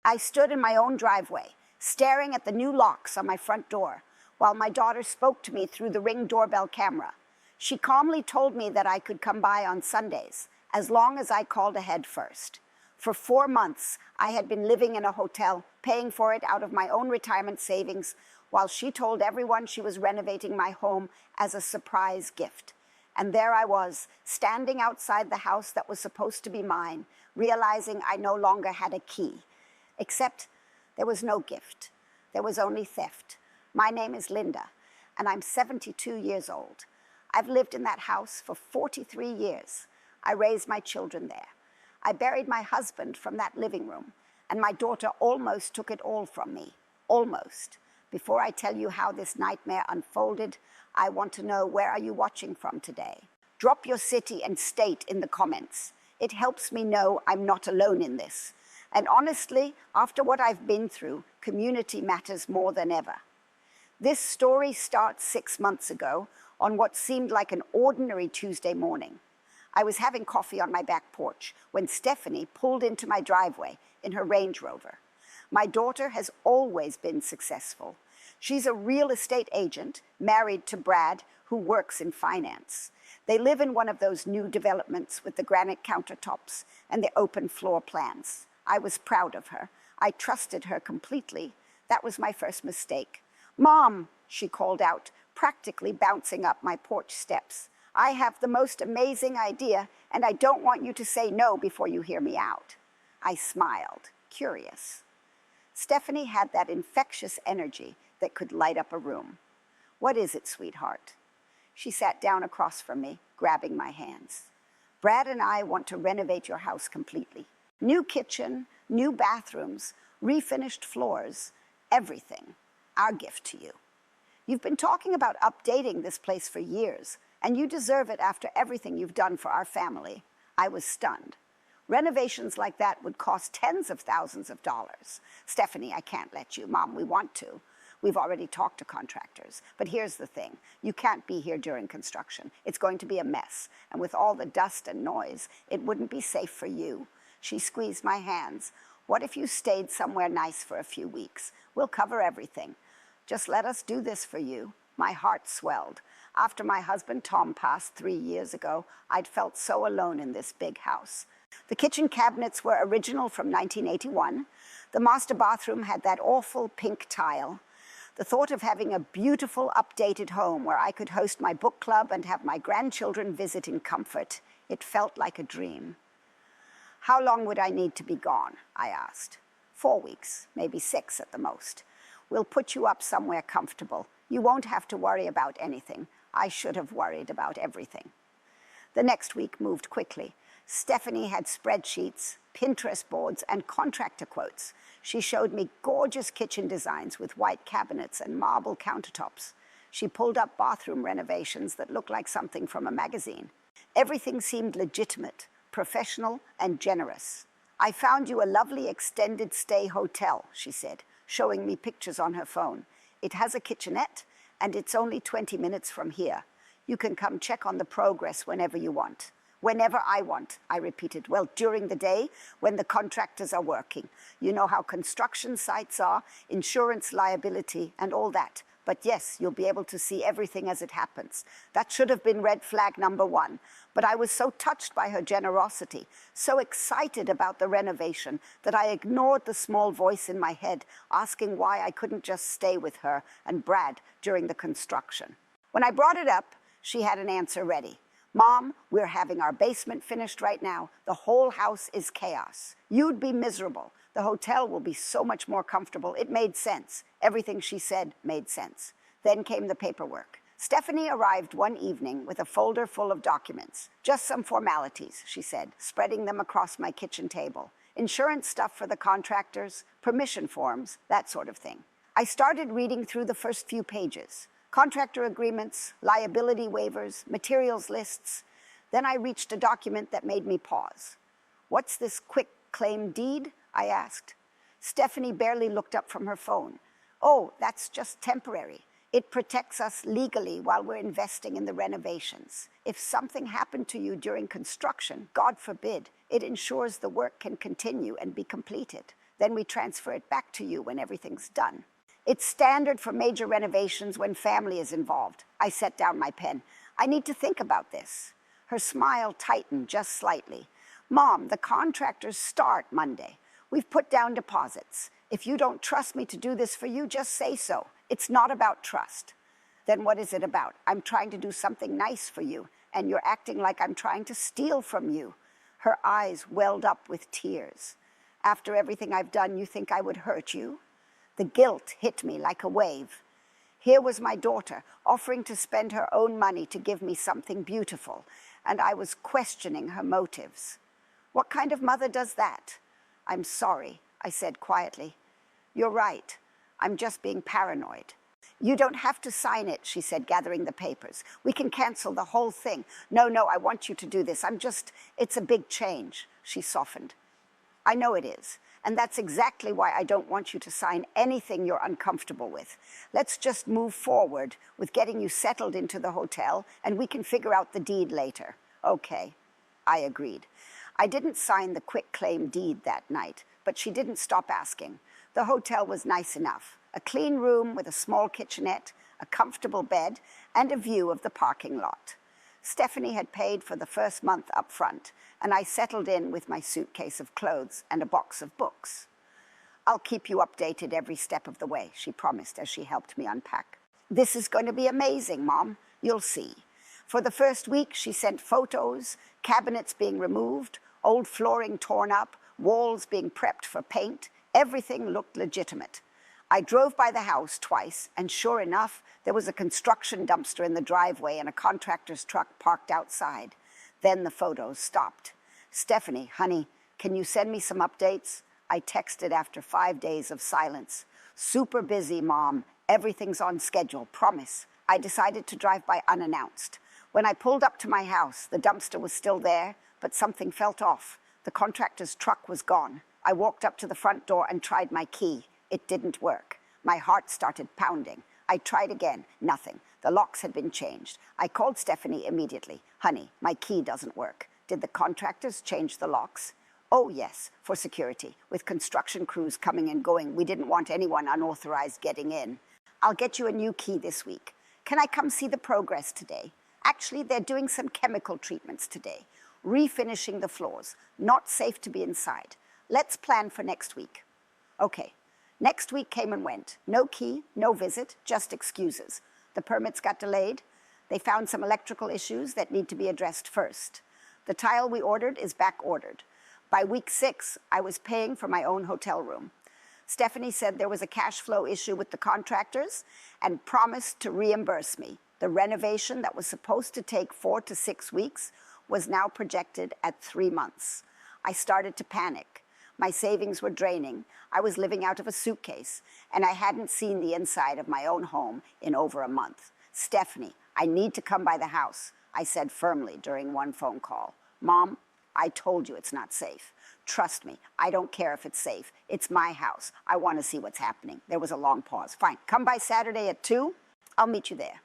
I stood in my own driveway, staring at the new locks on my front door, while my daughter spoke to me through the Ring doorbell camera. She calmly told me that I could come by on Sundays, as long as I called ahead first. For 4 months, I had been living in a hotel, paying for it out of my own retirement savings, while she told everyone she was renovating my home as a surprise gift. And there I was, standing outside the house that was supposed to be mine, realizing I no longer had a key. Except there was no gift. There was only theft. My name is Linda, and I'm 72 years old. I've lived in that house for 43 years. I raised my children there. I buried my husband from that living room, and my daughter almost took it all from me. Almost. Before I tell you how this nightmare unfolded, I want to know, where are you watching from today? Drop your city and state in the comments. It helps me know I'm not alone in this. And honestly, after what I've been through, community matters more than ever. This story starts 6 months ago on what seemed like an ordinary Tuesday morning. I was having coffee on my back porch when Stephanie pulled into my driveway in her Range Rover. My daughter has always been successful. She's a real estate agent, married to Brad, who works in finance. They live in one of those new developments with the granite countertops and the open floor plans. I was proud of her. I trusted her completely. That was my first mistake. "Mom," she called out, practically bouncing up my porch steps. "I have the most amazing idea, and I don't want you to say no before you hear me out." I smiled, curious. Stephanie had that infectious energy that could light up a room. "What is it, sweetheart?" She sat down across from me, grabbing my hands. "Brad and I want to renovate your house completely. New kitchen, new bathrooms, refinished floors, everything. Our gift to you. You've been talking about updating this place for years, and you deserve it after everything you've done for our family." I was stunned. Renovations like that would cost tens of thousands of dollars. "Stephanie, I can't let you." "Mom, we want to. We've already talked to contractors. But here's the thing. You can't be here during construction. It's going to be a mess. And with all the dust and noise, it wouldn't be safe for you." She squeezed my hands. "What if you stayed somewhere nice for a few weeks? We'll cover everything. Just let us do this for you." My heart swelled. After my husband Tom passed 3 years ago, I'd felt so alone in this big house. The kitchen cabinets were original from 1981. The master bathroom had that awful pink tile. The thought of having a beautiful, updated home where I could host my book club and have my grandchildren visit in comfort, it felt like a dream. "How long would I need to be gone?" I asked. 4 weeks, maybe 6 at the most. "We'll put you up somewhere comfortable. You won't have to worry about anything. I should have worried about everything." The next week moved quickly. Stephanie had spreadsheets, Pinterest boards, and contractor quotes. She showed me gorgeous kitchen designs with white cabinets and marble countertops. She pulled up bathroom renovations that looked like something from a magazine. Everything seemed legitimate, professional, and generous. "I found you a lovely extended stay hotel," she said, showing me pictures on her phone. "It has a kitchenette, and it's only 20 minutes from here. You can come check on the progress whenever you want." "Whenever I want," I repeated. "Well, during the day, when the contractors are working. You know how construction sites are, insurance liability, and all that. But yes, you'll be able to see everything as it happens." That should have been red flag number 1. But I was so touched by her generosity, so excited about the renovation, that I ignored the small voice in my head asking why I couldn't just stay with her and Brad during the construction. When I brought it up, she had an answer ready. "Mom, we're having our basement finished right now. The whole house is chaos. You'd be miserable. The hotel will be so much more comfortable." It made sense. Everything she said made sense. Then came the paperwork. Stephanie arrived one evening with a folder full of documents. "Just some formalities," she said, spreading them across my kitchen table. "Insurance stuff for the contractors, permission forms, that sort of thing." I started reading through the first few pages. Contractor agreements, liability waivers, materials lists. Then I reached a document that made me pause. "What's this quick claim deed?" I asked. Stephanie barely looked up from her phone. "Oh, that's just temporary. It protects us legally while we're investing in the renovations. If something happened to you during construction, God forbid, it ensures the work can continue and be completed. Then we transfer it back to you when everything's done. It's standard for major renovations when family is involved. I set down my pen. I need to think about this. Her smile tightened just slightly. Mom, the contractors start Monday. We've put down deposits. If you don't trust me to do this for you, just say so. It's not about trust. Then what is it about? I'm trying to do something nice for you, and you're acting like I'm trying to steal from you. Her eyes welled up with tears. After everything I've done, you think I would hurt you? The guilt hit me like a wave. Here was my daughter offering to spend her own money to give me something beautiful, and I was questioning her motives. What kind of mother does that? I'm sorry, I said quietly. You're right. I'm just being paranoid. You don't have to sign it, she said, gathering the papers. We can cancel the whole thing. No, I want you to do this. It's a big change, she softened. I know it is, and that's exactly why I don't want you to sign anything you're uncomfortable with. Let's just move forward with getting you settled into the hotel, and we can figure out the deed later. Okay, I agreed. I didn't sign the quitclaim deed that night, but she didn't stop asking. The hotel was nice enough. A clean room with a small kitchenette, a comfortable bed, and a view of the parking lot. Stephanie had paid for the first month up front, and I settled in with my suitcase of clothes and a box of books. I'll keep you updated every step of the way, she promised as she helped me unpack. This is going to be amazing, Mom. You'll see. For the first week, she sent photos, cabinets being removed, old flooring torn up, walls being prepped for paint. Everything looked legitimate. I drove by the house twice, and sure enough, there was a construction dumpster in the driveway and a contractor's truck parked outside. Then the photos stopped. Stephanie, honey, can you send me some updates? I texted after 5 days of silence. Super busy, Mom. Everything's on schedule, promise. I decided to drive by unannounced. When I pulled up to my house, the dumpster was still there, but something felt off. The contractor's truck was gone. I walked up to the front door and tried my key. It didn't work. My heart started pounding. I tried again. Nothing. The locks had been changed. I called Stephanie immediately. Honey, my key doesn't work. Did the contractors change the locks? Oh, yes, for security. With construction crews coming and going, we didn't want anyone unauthorized getting in. I'll get you a new key this week. Can I come see the progress today? Actually, they're doing some chemical treatments today. Refinishing the floors. Not safe to be inside. Let's plan for next week. Okay. Next week came and went. No key, no visit, just excuses. The permits got delayed. They found some electrical issues that need to be addressed first. The tile we ordered is back ordered. By week 6, I was paying for my own hotel room. Stephanie said there was a cash flow issue with the contractors and promised to reimburse me. The renovation that was supposed to take 4 to 6 weeks was now projected at 3 months. I started to panic. My savings were draining. I was living out of a suitcase, and I hadn't seen the inside of my own home in over a month. Stephanie, I need to come by the house, I said firmly during one phone call. Mom, I told you it's not safe. Trust me, I don't care if it's safe. It's my house. I want to see what's happening. There was a long pause. Fine, come by Saturday at 2. I'll meet you there.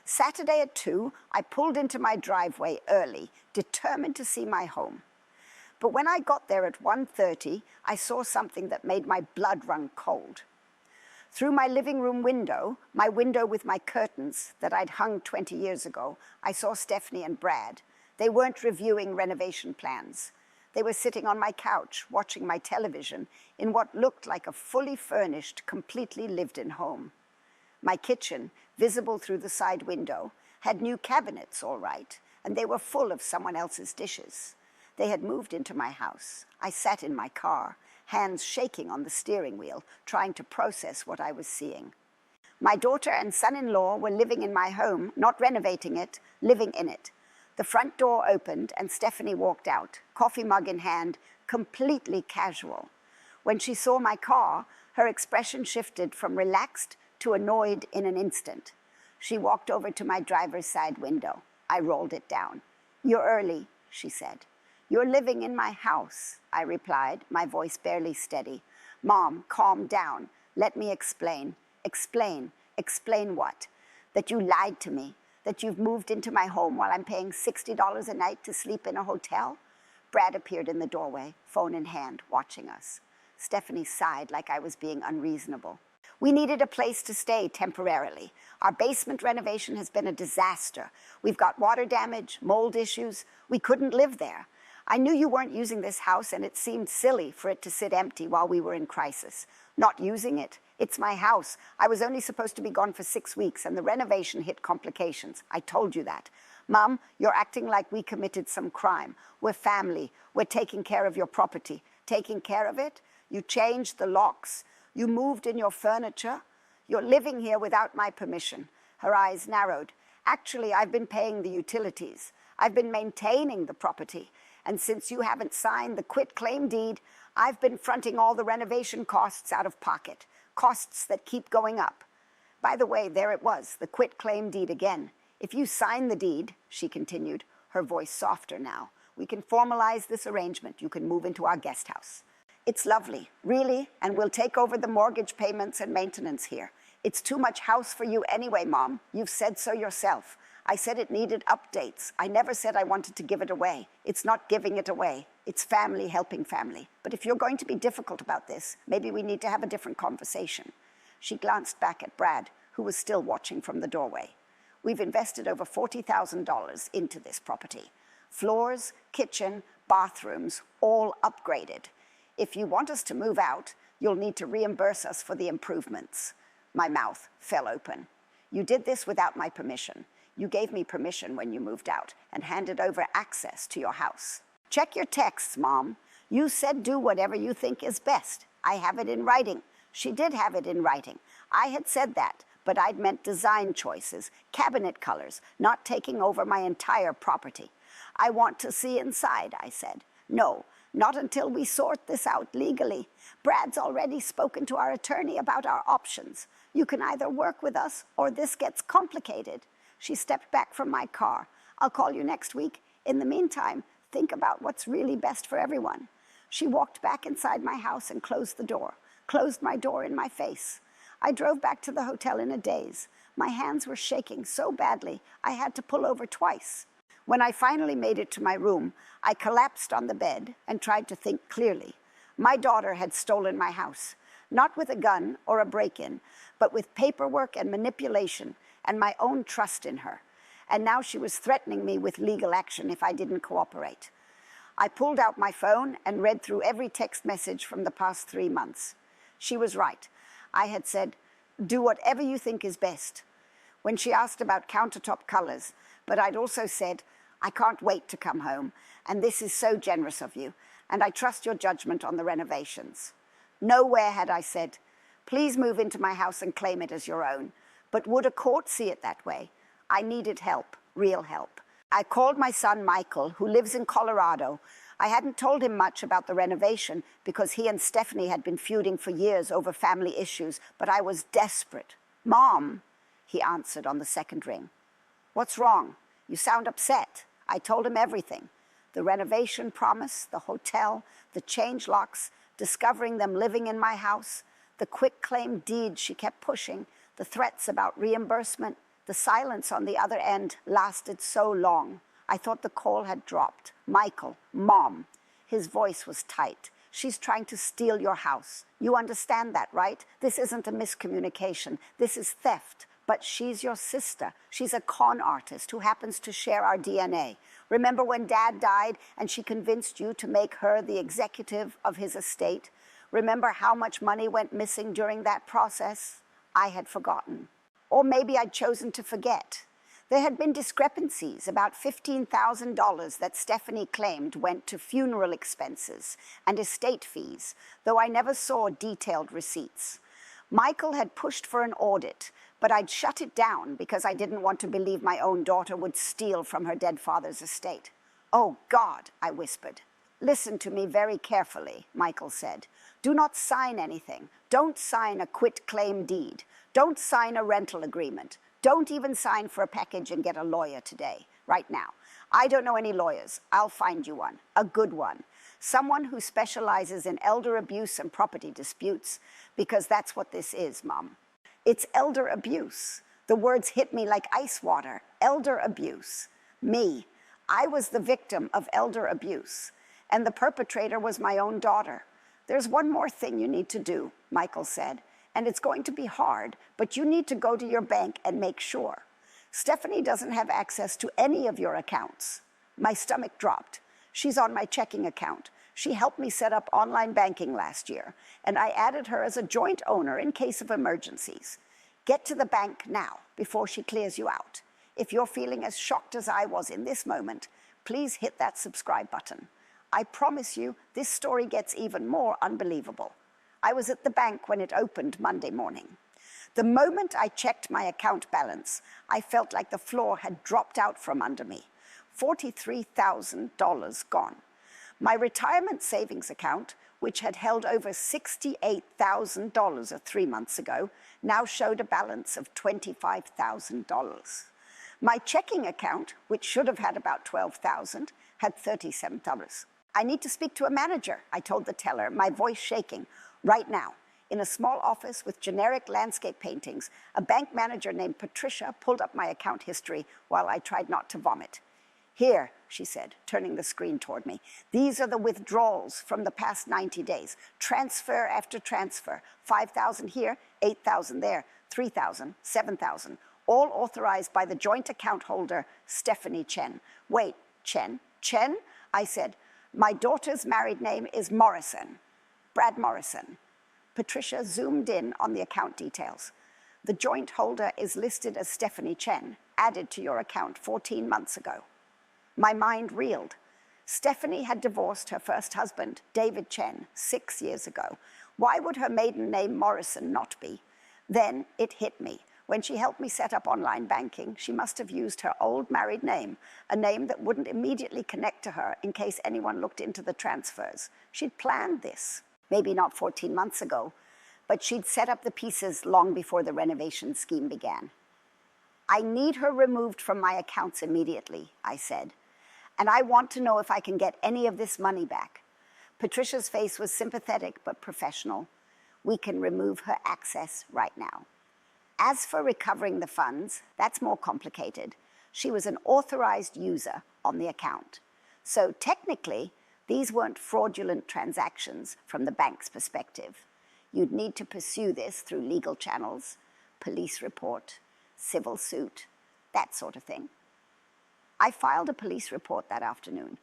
Saturday at 2, I pulled into my driveway early, determined to see my home. But when I got there at 1:30, I saw something that made my blood run cold. Through my living room window, my window with my curtains that I'd hung 20 years ago, I saw Stephanie and Brad. They weren't reviewing renovation plans. They were sitting on my couch, watching my television in what looked like a fully furnished, completely lived-in home. My kitchen, visible through the side window, had new cabinets, all right, and they were full of someone else's dishes. They had moved into my house. I sat in my car, hands shaking on the steering wheel, trying to process what I was seeing. My daughter and son-in-law were living in my home, not renovating it, living in it. The front door opened and Stephanie walked out, coffee mug in hand, completely casual. When she saw my car, her expression shifted from relaxed to annoyed in an instant. She walked over to my driver's side window. I rolled it down. "You're early," she said. "You're living in my house," I replied, my voice barely steady. "Mom, calm down. Let me explain." "Explain? Explain what? That you lied to me? That you've moved into my home while I'm paying $60 a night to sleep in a hotel?" Brad appeared in the doorway, phone in hand, watching us. Stephanie sighed like I was being unreasonable. We needed a place to stay temporarily. Our basement renovation has been a disaster. We've got water damage, mold issues. We couldn't live there. I knew you weren't using this house, and it seemed silly for it to sit empty while we were in crisis. Not using it? It's my house. I was only supposed to be gone for 6 weeks, and the renovation hit complications. I told you that. Mom, you're acting like we committed some crime. We're family. We're taking care of your property. Taking care of it? You changed the locks. You moved in your furniture. You're living here without my permission. Her eyes narrowed. Actually, I've been paying the utilities. I've been maintaining the property. And since you haven't signed the quitclaim deed, I've been fronting all the renovation costs out of pocket. Costs that keep going up. By the way, there it was, the quitclaim deed again. If you sign the deed, she continued, her voice softer now, we can formalize this arrangement. You can move into our guest house. It's lovely, really, and we'll take over the mortgage payments and maintenance here. It's too much house for you anyway, Mom. You've said so yourself. I said it needed updates. I never said I wanted to give it away. It's not giving it away. It's family helping family. But if you're going to be difficult about this, maybe we need to have a different conversation. She glanced back at Brad, who was still watching from the doorway. We've invested over $40,000 into this property. Floors, kitchen, bathrooms, all upgraded. If you want us to move out, you'll need to reimburse us for the improvements. My mouth fell open. You did this without my permission. You gave me permission when you moved out and handed over access to your house. Check your texts, Mom. You said do whatever you think is best. I have it in writing. She did have it in writing. I had said that, but I'd meant design choices, cabinet colors, not taking over my entire property. I want to see inside, I said. No, not until we sort this out legally. Brad's already spoken to our attorney about our options. You can either work with us or this gets complicated. She stepped back from my car. I'll call you next week. In the meantime, think about what's really best for everyone. She walked back inside my house and closed the door, closed my door in my face. I drove back to the hotel in a daze. My hands were shaking so badly, I had to pull over twice. When I finally made it to my room, I collapsed on the bed and tried to think clearly. My daughter had stolen my house, not with a gun or a break-in, but with paperwork and manipulation and my own trust in her. And now she was threatening me with legal action if I didn't cooperate. I pulled out my phone and read through every text message from the past 3 months. She was right. I had said, do whatever you think is best, when she asked about countertop colors, but I'd also said, I can't wait to come home, and this is so generous of you, and I trust your judgment on the renovations. Nowhere had I said, please move into my house and claim it as your own. But would a court see it that way? I needed help, real help. I called my son Michael, who lives in Colorado. I hadn't told him much about the renovation because he and Stephanie had been feuding for years over family issues, but I was desperate. Mom, he answered on the second ring. What's wrong? You sound upset. I told him everything. The renovation promise, the hotel, the change locks, discovering them living in my house, the quitclaim deed she kept pushing, the threats about reimbursement. The silence on the other end lasted so long. I thought the call had dropped. Michael, Mom. His voice was tight. She's trying to steal your house. You understand that, right? This isn't a miscommunication. This is theft. But she's your sister. She's a con artist who happens to share our DNA. Remember when Dad died and she convinced you to make her the executive of his estate? Remember how much money went missing during that process? I had forgotten. Or maybe I'd chosen to forget. There had been discrepancies, about $15,000 that Stephanie claimed went to funeral expenses and estate fees, though I never saw detailed receipts. Michael had pushed for an audit, but I'd shut it down because I didn't want to believe my own daughter would steal from her dead father's estate. Oh, God, I whispered. Listen to me very carefully, Michael said. Do not sign anything. Don't sign a quitclaim deed. Don't sign a rental agreement. Don't even sign for a package and get a lawyer today, right now. I don't know any lawyers. I'll find you one, a good one. Someone who specializes in elder abuse and property disputes, because that's what this is, Mom. It's elder abuse. The words hit me like ice water. Elder abuse. Me. I was the victim of elder abuse, and the perpetrator was my own daughter. "There's one more thing you need to do," Michael said, "and it's going to be hard, but you need to go to your bank and make sure. Stephanie doesn't have access to any of your accounts." My stomach dropped. "She's on my checking account. She helped me set up online banking last year, and I added her as a joint owner in case of emergencies. Get to the bank now before she clears you out. If you're feeling as shocked as I was in this moment, please hit that subscribe button. I promise you, this story gets even more unbelievable. I was at the bank when it opened Monday morning. The moment I checked my account balance, I felt like the floor had dropped out from under me. $43,000 gone. My retirement savings account, which had held over $68,000 3 months ago, now showed a balance of $25,000. My checking account, which should have had about $12,000, had $37. "I need to speak to a manager," I told the teller, my voice shaking. Right now, in a small office with generic landscape paintings, a bank manager named Patricia pulled up my account history while I tried not to vomit. "Here," she said, turning the screen toward me. "These are the withdrawals from the past 90 days. Transfer after transfer. 5,000 here, 8,000 there, 3,000, 7,000. All authorized by the joint account holder, Stephanie Chen." "Wait, Chen? Chen?" I said. "My daughter's married name is Morrison. Brad Morrison." Patricia zoomed in on the account details. "The joint holder is listed as Stephanie Chen, added to your account 14 months ago." My mind reeled. Stephanie had divorced her first husband, David Chen, 6 years ago. Why would her maiden name Morrison not be? Then it hit me. When she helped me set up online banking, she must have used her old married name, a name that wouldn't immediately connect to her in case anyone looked into the transfers. She'd planned this, maybe not 14 months ago, but she'd set up the pieces long before the renovation scheme began. "I need her removed from my accounts immediately," I said. "And I want to know if I can get any of this money back." Patricia's face was sympathetic but professional. "We can remove her access right now. As for recovering the funds, that's more complicated. She was an authorized user on the account. So technically, these weren't fraudulent transactions from the bank's perspective. You'd need to pursue this through legal channels, police report, civil suit, that sort of thing." I filed a police report that afternoon.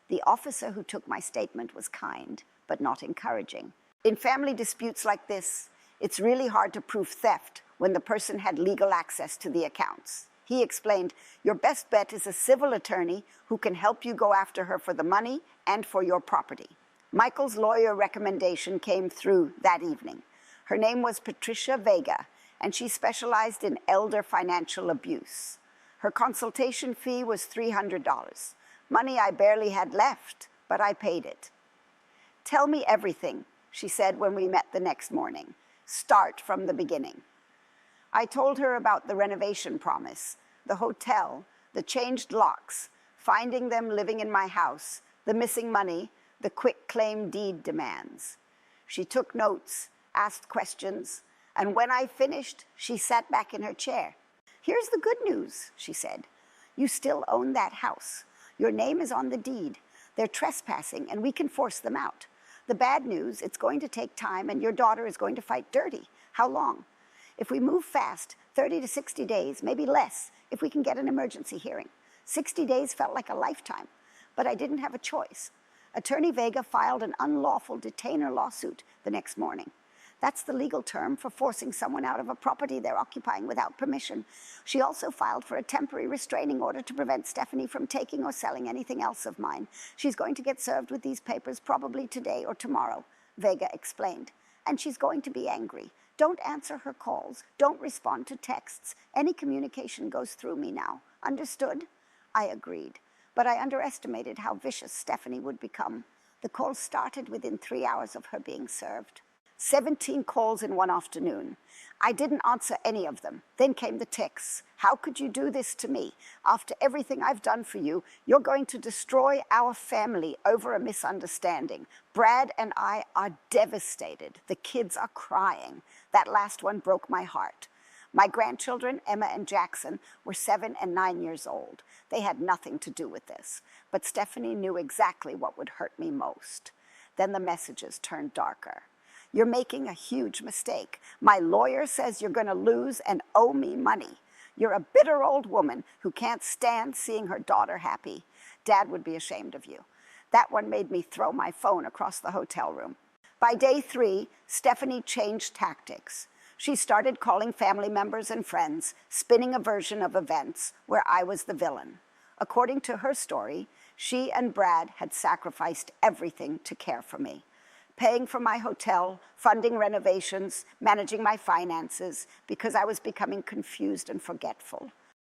The officer who took my statement was kind, but not encouraging. "In family disputes like this, it's really hard to prove theft when the person had legal access to the accounts." He explained, "Your best bet is a civil attorney who can help you go after her for the money and for your property." Michael's lawyer recommendation came through that evening. Her name was Patricia Vega, and she specialized in elder financial abuse. Her consultation fee was $300, money I barely had left, but I paid it. "Tell me everything," she said when we met the next morning. "Start from the beginning." I told her about the renovation promise, the hotel, the changed locks, finding them living in my house, the missing money, the quick claim deed demands. She took notes, asked questions, and when I finished, she sat back in her chair. "Here's the good news," she said. "You still own that house. Your name is on the deed. They're trespassing, and we can force them out. The bad news, it's going to take time, and your daughter is going to fight dirty. How long? If we move fast, 30 to 60 days, maybe less, if we can get an emergency hearing. 60 days felt like a lifetime, but I didn't have a choice. Attorney Vega filed an unlawful detainer lawsuit the next morning. That's the legal term for forcing someone out of a property they're occupying without permission. She also filed for a temporary restraining order to prevent Stephanie from taking or selling anything else of mine. She's going to get served with these papers probably today or tomorrow," Vega explained. "And she's going to be angry. Don't answer her calls. Don't respond to texts. Any communication goes through me now. Understood?" I agreed, but I underestimated how vicious Stephanie would become. The call started within 3 hours of her being served. 17 calls in one afternoon. I didn't answer any of them. Then came the texts. "How could you do this to me? After everything I've done for you, you're going to destroy our family over a misunderstanding. Brad and I are devastated. The kids are crying." That last one broke my heart. My grandchildren, Emma and Jackson, were 7 and 9 years old. They had nothing to do with this, but Stephanie knew exactly what would hurt me most. Then the messages turned darker. You're making a huge mistake. My lawyer says you're going to lose and owe me money. You're a bitter old woman who can't stand seeing her daughter happy. Dad would be ashamed of you. That one made me throw my phone across the hotel room. By day 3, Stephanie changed tactics. She started calling family members and friends, spinning a version of events where I was the villain. According to her story, she and Brad had sacrificed everything to care for me. Paying for my hotel, funding renovations, managing my finances, because I was becoming confused and forgetful.